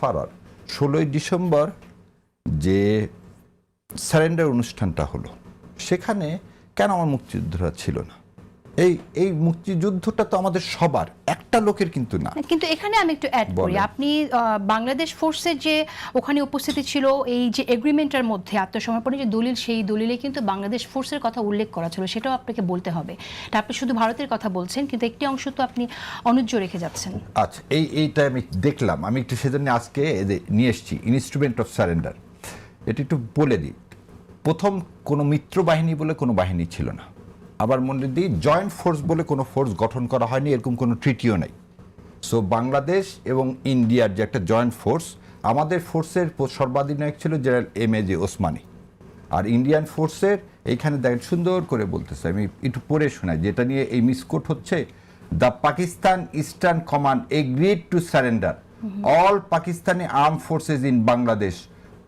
ফারার 16ই December যে surrender অনুষ্ঠানটা হলো সেখানে কেন আমার মুক্তিযোদ্ধারা ছিল না? এই মুক্তিযুদ্ধটা তো আমাদের সবার, একটা লোকের কিন্তু না। কিন্তু এখানে আমি একটু অ্যাড করি, আপনি বাংলাদেশ ফোর্সের যে ওখানে উপস্থিতি ছিল, এই যে এগ্রিমেন্টের মধ্যে আত্মসমর্পণের যে দলিল, সেই দলিলে কিন্তু বাংলাদেশ ফোর্সের কথা উল্লেখ করা ছিল, সেটাও আপনাকে বলতে হবে। তা আপনি শুধু ভারতের কথা বলছেন, কিন্তু একটি অংশ তো আপনি অনুজ্জ রেখে যাচ্ছেন। আচ্ছা, এইটা আমি দেখলাম, আমি একটু সেজন্য আজকে নিয়ে এসেছি ইনস্ট্রুমেন্ট অফ সারেন্ডার। এটা একটু বলে দিই। প্রথম কোনো মিত্র বাহিনী বলে কোনো বাহিনী ছিল না। আবার মনে দিই জয়েন্ট ফোর্স বলে কোনো ফোর্স গঠন করা হয়নি, এরকম কোনো ট্রিটিও নাই। সো বাংলাদেশ এবং ইন্ডিয়ার যে একটা জয়েন্ট ফোর্স, আমাদের ফোর্সের সর্বাধিনায়ক ছিল জেনারেল MAJ ওসমানী, আর ইন্ডিয়ান ফোর্সের এইখানে দেখেন সুন্দর করে বলতেছে, আমি একটু পড়ে শোনাই যেটা নিয়ে এই মিসকোট হচ্ছে। The Pakistan eastern command agreed to surrender all Pakistani arm forces in Bangladesh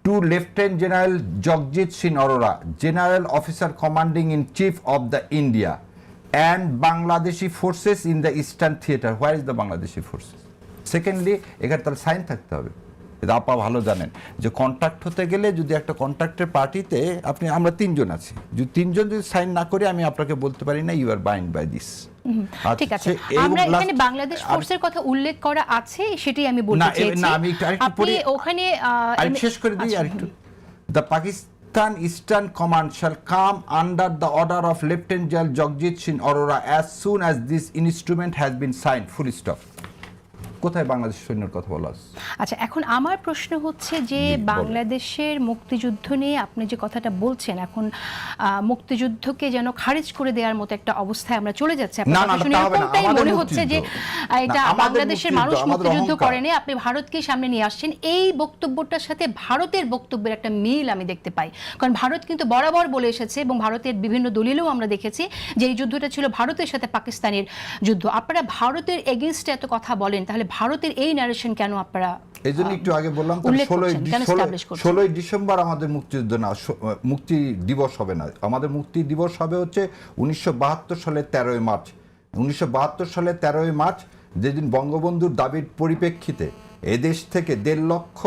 to Lieutenant General Jagjit Singh Arora, General Officer Commanding in Chief of the India, and Bangladeshi forces in the Eastern Theater. Where is the Bangladeshi forces? Secondly, এখানে তার sign থাকতে হবে। এটা আপা ভালো জানেন যে contract হতে গেলে যদি একটা কন্ট্রাক্টের পার্টিতে আমরা তিনজন আছি, যদি তিনজন যদি সাইন না করে আমি আপনাকে বলতে পারি না you are bind by this. ঠিক আছে, আমরা এখানে বাংলাদেশ ফোর্সের কথা উল্লেখ করা আছে, সেটাই আমি বলতে চাইছি। না, আমি একটু পড়ি, ওখানে আমি শেষ করে দিই আরেকটু। The Pakistan eastern command shall come under the order of Lieutenant General Jagjit Singh Arora as soon as this instrument has been signed. Full stop. কোথায় বাংলাদেশ সৈন্যের কথা বলা আছে? আচ্ছা, এখন আমার প্রশ্ন হচ্ছে যে বাংলাদেশের মুক্তিযুদ্ধ নিয়ে আপনি যে কথাটা বলছেন, এখন মুক্তিযুদ্ধকে যেন খারিজ করে দেওয়ার মতো একটা অবস্থায় আমরা চলে যাচ্ছি। আপনার কথা শুনে এরকমটাই মনে হচ্ছে যে এটা বাংলাদেশের মানুষ মুক্তিযুদ্ধ করেনি, আপনি ভারতকে সামনে নিয়ে আসছেন। এই বক্তব্যটার সাথে ভারতের বক্তব্যের একটা মিল আমি দেখতে পাই, কারণ ভারত কিন্তু বরাবর বলে এসেছে এবং ভারতের বিভিন্ন দলিলেও আমরা দেখেছি যে এই যুদ্ধটা ছিল ভারতের সাথে পাকিস্তানের যুদ্ধ। আপনারা ভারতের এগেইনস্টে এত কথা বলেন, তাহলে ভারতের এই ন্যারেশন কেন আপনারা? এই জন্য একটু আগে বললাম 16ই ডিসেম্বর আমাদের মুক্তিযুদ্ধ না, মুক্তি দিবস হবে না। আমাদের মুক্তি দিবস হবে হচ্ছে 1972 সালের 13ই মার্চ। 1972 সালের 13ই মার্চ, যেদিন বঙ্গবন্ধুর দাবির পরিপ্রেক্ষিতে এদেশ থেকে 1.5 লক্ষ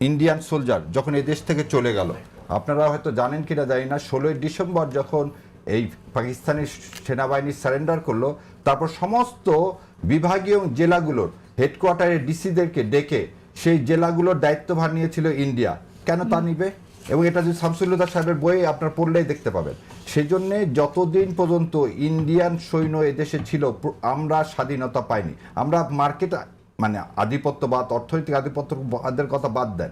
ইন্ডিয়ান সোলজার যখন এদেশ থেকে চলে গেল। আপনারা হয়তো জানেন কিনা জানি না, 16ই ডিসেম্বর যখন এই পাকিস্তানি সেনাবাহিনী সারেন্ডার করলো, তারপর সমস্ত বিভাগীয় জেলাগুলোর হেডকোয়ার্টারের ডিসিদেরকে ডেকে সেই জেলাগুলোর দায়িত্বভার নিয়েছিল ইন্ডিয়া। কেন তা নিবে? এবং এটা যদি শামসুল সাহেবের বইয়ে আপনার পড়লেই দেখতে পাবেন। সেই জন্যে যতদিন পর্যন্ত ইন্ডিয়ান সৈন্য এদেশে ছিল আমরা স্বাধীনতা পাইনি। আমরা মার্কেট মানে আধিপত্যবাদ, অর্থনৈতিক আধিপত্যবাদের কথা বাদ দেন,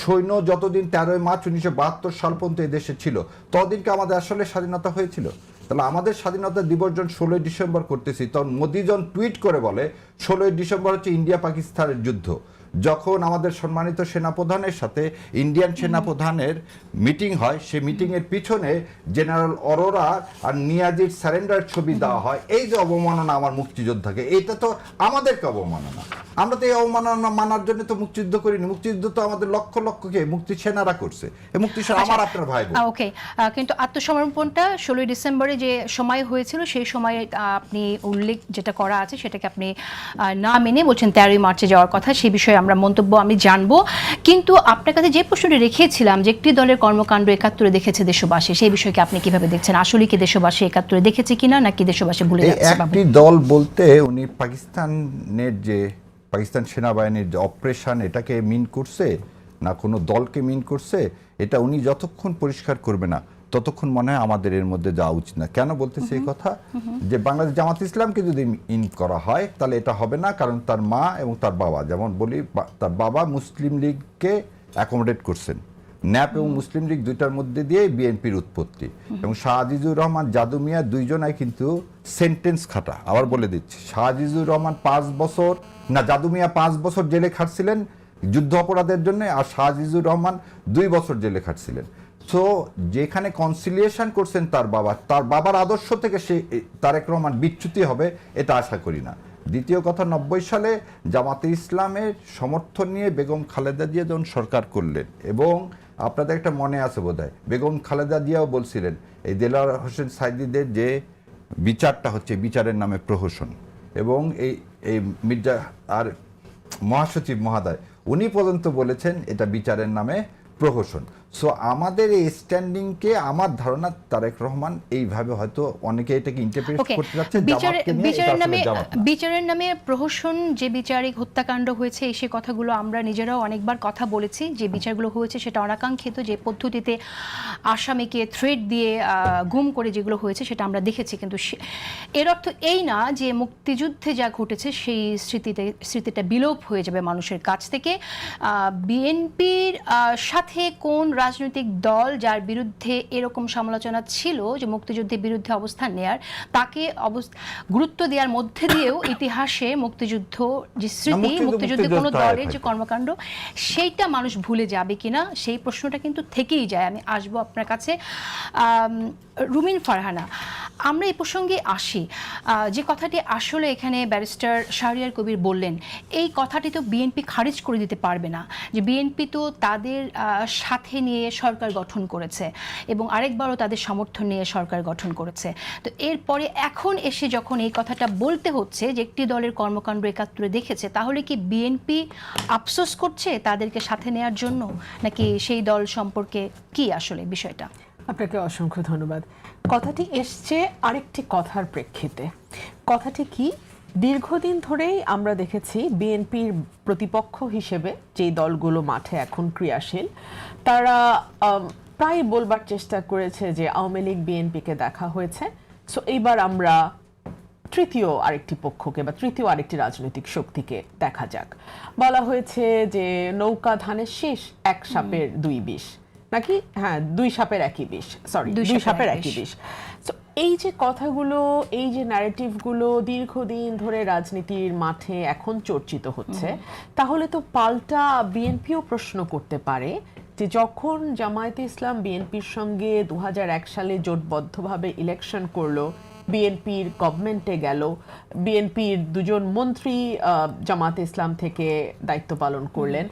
সৈন্য যতদিন 13ই মার্চ 1972 সাল পর্যন্ত এদেশে ছিল ততদিনকে আমাদের আসলে স্বাধীনতা হয়েছিল। তাহলে আমাদের স্বাধীনতা দিবস যখন 16ই ডিসেম্বর করতেছি, তখন মোদি যখন টুইট করে বলে 16ই ডিসেম্বর হচ্ছে ইন্ডিয়া পাকিস্তানের যুদ্ধ, যখন আমাদের সম্মানিত সেনাপ্রধানের সাথে ইন্ডিয়ান সেনাপ্রধানের মিটিং হয়, সেই মিটিংয়ের পিছনে জেনারেল অরোরা আর নিয়াজির সারেন্ডার ছবি দেওয়া হয়, এই যে অবমাননা আমার মুক্তিযোদ্ধাকে, এটা তো আমাদেরকে অবমাননা। আমরা তো এই অবমাননা মানার জন্য তো মুক্তিযুদ্ধ করিনি। মুক্তিযুদ্ধ তো আমাদের লক্ষ লক্ষকে মুক্তি সেনারা করছে। এই মুক্তি সেনা আমার আপনার ভাই বোন। ওকে, কিন্তু আত্মসমর্পণটা 16ই ডিসেম্বরে যে সময় হয়েছিল, সেই সময়ে আপনি উল্লেখ যেটা করা আছে সেটাকে আপনি না মেনে বলছেন 13ই মার্চে যাওয়ার কথা। সেই বিষয়ে আমরা মন্তব্য আমি জানবো, কিন্তু আপনার কাছে যে প্রশ্নটি রেখেছিলাম যে একটি দলের কর্মকাণ্ড 71-এ দেখেছে দেশবাসী, সেই বিষয়কে আপনি কিভাবে দেখছেন? আসলে কি দেশবাসী 71-এ দেখেছে কিনা, নাকি দেশবাসী ভুলে যাচ্ছে? একটি দল বলতে উনি পাকিস্তানের যে পাকিস্তান সেনাবাহিনীর যে অপারেশন, এটাকে মিন করছে না কোনো দলকে মিন করছে, এটা উনি যতক্ষণ পরিষ্কার করবে না ততক্ষণ মনে হয় আমাদের এর মধ্যে যাওয়া উচিত না। কেন বলতেছে এই কথা? যে বাংলাদেশ জামাত ইসলামকে যদি ইন করা হয় তাহলে এটা হবে না, কারণ তার মা এবং তার বাবা, যেমন বলি তার বাবা মুসলিম লীগকে অ্যাকোমোডেট করছেন। ন্যাপ এবং মুসলিম লীগ দুইটার মধ্যে দিয়ে বিএনপির উৎপত্তি, এবং শাহ আজিজুর রহমান, জাদু মিয়া দুইজনাই কিন্তু সেন্টেন্স খাটা। আবার বলে দিচ্ছি, শাহ আজিজুর রহমান 5 বছর না, জাদু মিয়া 5 বছর জেলে খাটছিলেন যুদ্ধ অপরাধের জন্য, আর শাহ আজিজুর রহমান 2 বছর জেলে খাটছিলেন। সো যেখানে কনসিলিয়েশন করছেন তার বাবার আদর্শ থেকে সে তারেক রহমান বিচ্যুতি হবে এটা আশা করি না। দ্বিতীয় কথা, 90 সালে জামাতে ইসলামের সমর্থন নিয়ে বেগম খালেদা জিয়া যখন সরকার করলেন, এবং আপনাদের একটা মনে আছে বোধহয়, বেগম খালেদা জিয়াও বলছিলেন এই দেলোয়ার হোসেন সাইদিদের যে বিচারটা হচ্ছে বিচারের নামে প্রহসন, এবং এই মির্জা আর মহাসচিব মহাদয় উনি পর্যন্ত বলেছেন এটা বিচারের নামে প্রহসন। সো আমাদের এই স্ট্যান্ডিংকে আমার ধারণা তারেক রহমান এইভাবে হয়তো অনেকে এটাকে ইন্টারপ্রেট করতে যাচ্ছে জামাতকে নিয়ে, এটা আসলে জামাত না। বিচারের নামে প্রহসন, যে বিচারিক হত্যাকাণ্ড হয়েছে সে কথাগুলো আমরা নিজেরাও অনেকবার কথা বলেছি, যে বিচারগুলো হয়েছে সেটা অনাকাঙ্ক্ষিত, যে পদ্ধতিতে আসামিকে থ্রেট দিয়ে গুম করে যেগুলো হয়েছে সেটা আমরা দেখেছি। কিন্তু এর অর্থ এই না যে মুক্তিযুদ্ধে যা ঘটেছে সেই স্মৃতিটা বিলোপ হয়ে যাবে মানুষের কাছ থেকে। বিএনপির সাথে কোন রাজনৈতিক দল যার বিরুদ্ধে এরকম সমালোচনা ছিল যে মুক্তিযুদ্ধের বিরুদ্ধে অবস্থান নেয়ার, তাকে গুরুত্ব দেওয়ার মধ্যে দিয়েও ইতিহাসে মুক্তিযুদ্ধ যে স্মৃতি, মুক্তিযুদ্ধে কোনো দলের যে কর্মকাণ্ড, সেইটা মানুষ ভুলে যাবে কিনা সেই প্রশ্নটা কিন্তু থেকেই যায়। আমি আসবো আপনার কাছে। রুমিন ফারহানা, আমরা এই প্রসঙ্গে আসি। যে কথাটি আসলে এখানে ব্যারিস্টার শাহরিয়ার কবির বললেন, এই কথাটি তো বিএনপি খারিজ করে দিতে পারবে না, যে বিএনপি তো তাদের সাথে নিয়ে সরকার গঠন করেছে এবং আরেকবারও তাদের সমর্থন নিয়ে সরকার গঠন করেছে। তো এরপরে এখন এসে যখন এই কথাটা বলতে হচ্ছে যে একটি দলের কর্মকাণ্ড একাত্তরে দেখেছে, তাহলে কি বিএনপি আফসোস করছে তাদেরকে সাথে নেয়ার জন্য, নাকি সেই দল সম্পর্কে কি আসলে বিষয়টা? আপনাকে অসংখ্য ধন্যবাদ। কথাটি এসছে আরেকটি কথার প্রেক্ষিতে। কথাটি কি, দীর্ঘদিন ধরেই আমরা দেখেছি বিএনপির প্রতিপক্ষ হিসেবে যেই দলগুলো মাঠে এখন ক্রিয়াশীল, তারা প্রায় বলবার চেষ্টা করেছে যে আওয়ামী লীগ বিএনপিকে দেখা হয়েছে, সো এইবার আমরা তৃতীয় আরেকটি পক্ষকে বা তৃতীয় আরেকটি রাজনৈতিক শক্তিকে দেখা যাক। বলা হয়েছে যে নৌকা ধানের শীষ, এক সাপের দুই বিষ, নাকি হ্যাঁ দুই সাপের একই বিষ, সরি দুই সাপের একই বিষ। তো এই যে কথাগুলো, এই যে ন্যারেটিভগুলো দীর্ঘদিন ধরে রাজনীতির মাঠে এখন চর্চিত হচ্ছে, তাহলে তো পাল্টা বিএনপিও প্রশ্ন করতে পারে যে যখন জামায়াতে ইসলাম বিএনপির সঙ্গে 2001 সালে জোটবদ্ধভাবে ইলেকশন করলো, বিএনপির গভর্নমেন্টে গেল, বিএনপির দুজন মন্ত্রী জামায়াতে ইসলাম থেকে দায়িত্ব পালন করলেন,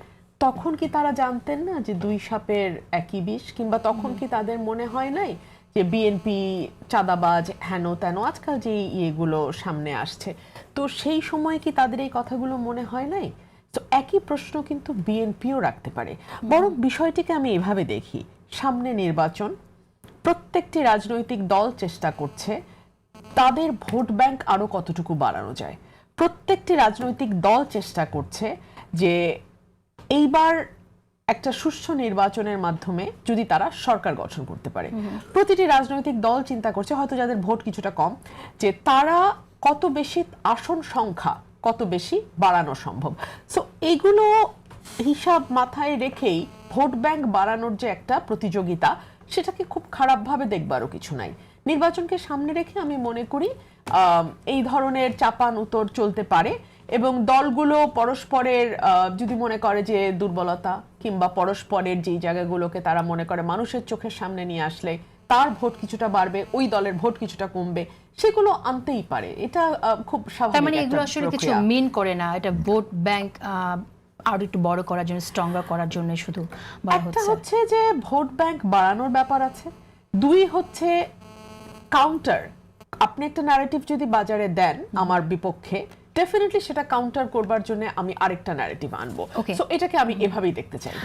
তখন কি তারা জানতেন না যে দুই সাপের একই বিষ? কিংবা তখন কি তাদের মনে হয় নাই যে বিএনপি চাঁদাবাজ, হেন তেন আজকাল যে ইয়েগুলো সামনে আসছে, তো সেই সময় কি তাদের এই কথাগুলো মনে হয় নাই? তো একই প্রশ্ন কিন্তু বিএনপিও রাখতে পারে। বরং বিষয়টিকে আমি এভাবে দেখি, সামনে নির্বাচন, প্রত্যেকটি রাজনৈতিক দল চেষ্টা করছে তাদের ভোট ব্যাংক আরো কতটুকু বাড়ানো যায়। প্রত্যেকটি রাজনৈতিক দল চেষ্টা করছে যে এইবার একটা সুষ্ঠু নির্বাচনের মাধ্যমে যদি তারা সরকার গঠন করতে পারে। প্রতিটি রাজনৈতিক দল চিন্তা করছে, হয়তো যাদের ভোট কিছুটা কম, যে তারা কত বেশি আসন সংখ্যা কত বেশি বাড়ানো সম্ভব। সো এইগুলো হিসাব মাথায় রেখেই ভোট ব্যাংক বাড়ানোর যে একটা প্রতিযোগিতা, সেটাকে খুব খারাপভাবে দেখবারও কিছু নাই। নির্বাচনকে সামনে রেখে আমি মনে করি এই ধরনের চাপান উত্তর চলতে পারে এবং দলগুলো পরস্পরের যদি মনে করে যে দুর্বলতা কিংবা পরস্পরের যেই জায়গাগুলোকে তারা মনে করে মানুষের চোখের সামনে নিয়ে আসলে তার ভোট কিছুটা বাড়বে, ওই দলের ভোট কিছুটা কমবে, সেগুলো আনতেই পারে। এটা খুব স্বাভাবিক। তার মানে এগুলো আসলে কিছু মিন করে না, এটা ভোট ব্যাংক আরো একটু বড় করার জন্য, স্ট্রঙ্গার করার জন্য শুধু বলা হচ্ছে। একটা হচ্ছে যে ভোট ব্যাংক বাড়ানোর ব্যাপার আছে, দুই হচ্ছে কাউন্টার। আপনি একটা ন্যারেটিভ যদি বাজারে দেন আমার বিপক্ষে, ডেফিনেটলি সেটা কাউন্টার করবার জন্য আমি আরেকটা ন্যারেটিভ আনবো। সো এটাকে আমি এভাবেই দেখতে চাই।